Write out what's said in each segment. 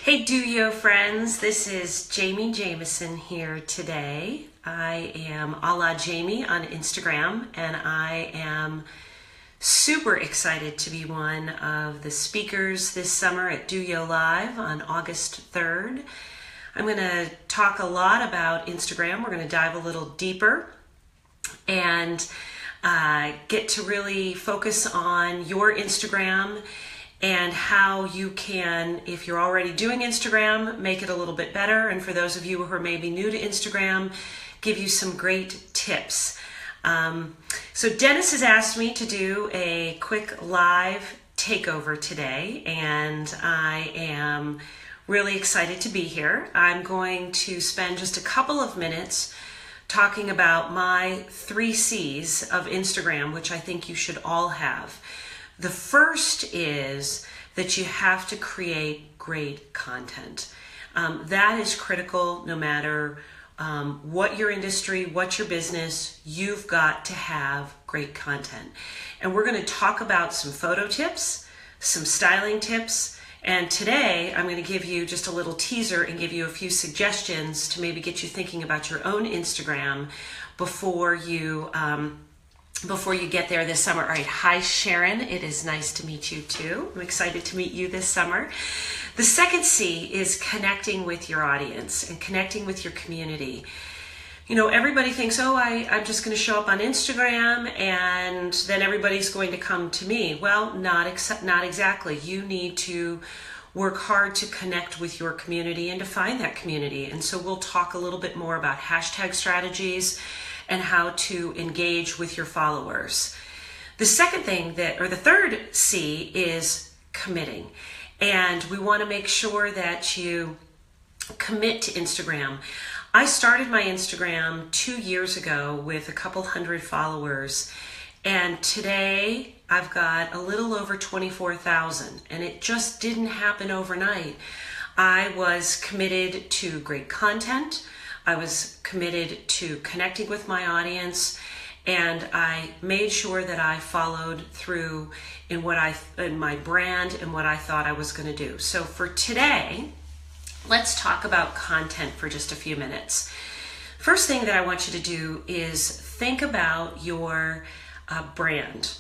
Hey DOYO friends, this is Jamison here today. I am a la Jamie on Instagram, and I am super excited to be one of the speakers this summer at DOYO Live on August 3rd. I'm going to talk a lot about Instagram. We're going to dive a little deeper and get to really focus on your Instagram and how you can, if you're already doing Instagram, make it a little bit better. And for those of you who are maybe new to Instagram, give you some great tips. So Dennis has asked me to do a quick live takeover today, and I am really excited to be here. I'm going to spend just a couple of minutes talking about my 3 C's of Instagram, which I think you should all have. The first is that you have to create great content. That is critical no matter what your industry, what your business, you've got to have great content. And we're going to talk about some photo tips, some styling tips, and today I'm going to give you just a little teaser and give you a few suggestions to maybe get you thinking about your own Instagram before you get there this summer. All right, hi Sharon, it is nice to meet you too. I'm excited to meet you this summer. The second C is connecting with your audience and connecting with your community. You know, everybody thinks, oh, I'm just going to show up on Instagram and then everybody's going to come to me. Well, not exactly. You need to work hard to connect with your community and to find that community. And so we'll talk a little bit more about hashtag strategies and how to engage with your followers. The third C is committing. And we want to make sure that you commit to Instagram. I started my Instagram 2 years ago with a couple hundred followers, and today I've got a little over 24,000, and it just didn't happen overnight. I was committed to great content. I was committed to connecting with my audience, and I made sure that I followed through in my brand and what I thought I was going to do. So for today, let's talk about content for just a few minutes. First thing that I want you to do is think about your brand.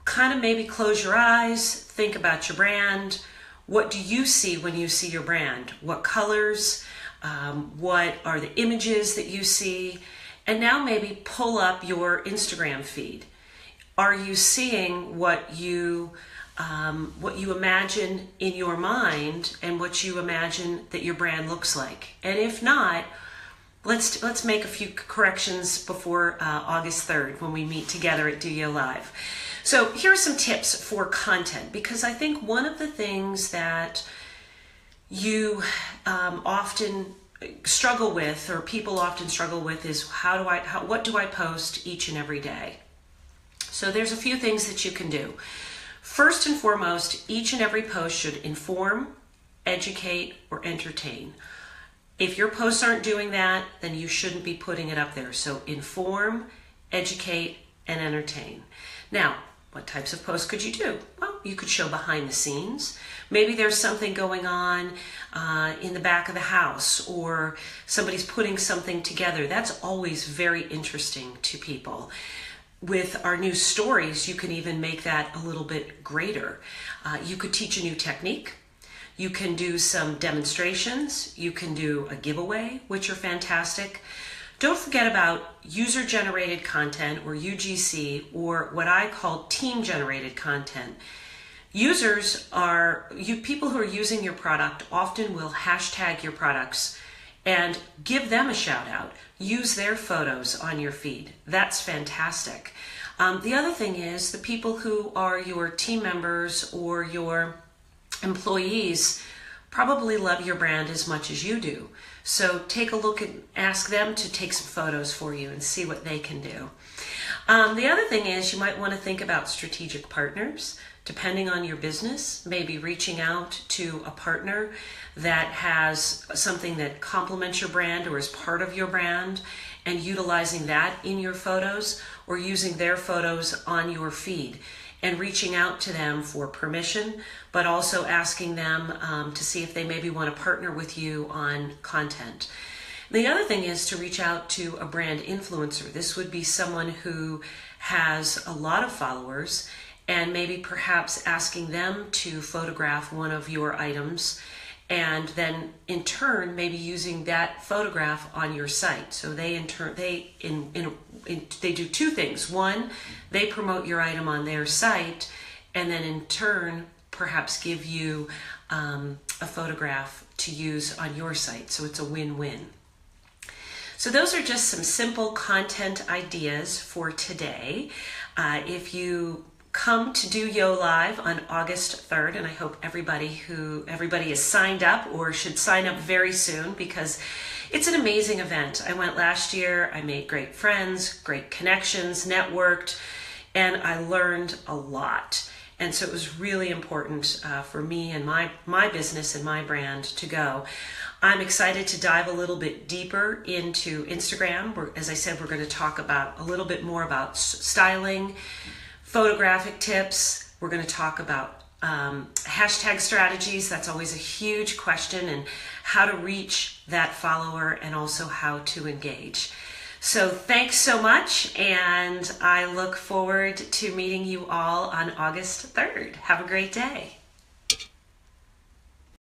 Kind of maybe close your eyes, think about your brand. What do you see when you see your brand? What colors? What are the images that you see? And now maybe pull up your Instagram feed. Are you seeing what you imagine in your mind and what you imagine that your brand looks like? And if not, let's make a few corrections before August 3rd when we meet together at DOYO Live. So here are some tips for content, because I think one of the things that you often struggle with, or people often struggle with, is what do I post each and every day? So there's a few things that you can do. First and foremost, each and every post should inform, educate, or entertain. If your posts aren't doing that, then you shouldn't be putting it up there. So inform, educate, and entertain. Now, what types of posts could you do? Well, you could show behind the scenes. Maybe there's something going on in the back of the house, or somebody's putting something together. That's always very interesting to people. With our new stories, you can even make that a little bit greater. You could teach a new technique. You can do some demonstrations. You can do a giveaway, which are fantastic. Don't forget about user-generated content, or UGC, or what I call team-generated content. People who are using your product often will hashtag your products and give them a shout out. Use their photos on your feed. That's fantastic. The other thing is the people who are your team members or your employees probably love your brand as much as you do. So take a look and ask them to take some photos for you and see what they can do. The other thing is you might want to think about strategic partners. Depending on your business, maybe reaching out to a partner that has something that complements your brand or is part of your brand, and utilizing that in your photos or using their photos on your feed. and reaching out to them for permission, but also asking them to see if they maybe want to partner with you on content. The other thing is to reach out to a brand influencer. This would be someone who has a lot of followers, and maybe perhaps asking them to photograph one of your items, and then in turn maybe using that photograph on your site. So they in turn they do two things. One, they promote your item on their site, and then in turn perhaps give you a photograph to use on your site. So it's a win-win. So those are just some simple content ideas for today. If you come to DOYO Live on August 3rd, and I hope everybody is signed up or should sign up very soon, because it's an amazing event. I went last year, I made great friends, great connections, networked, and I learned a lot. And so it was really important for me and my business and my brand to go. I'm excited to dive a little bit deeper into Instagram. As I said, we're going to talk about a little bit more about styling, photographic tips. We're going to talk about hashtag strategies. That's always a huge question, and how to reach that follower and also how to engage. So thanks so much, and I look forward to meeting you all on August 3rd. Have a great day.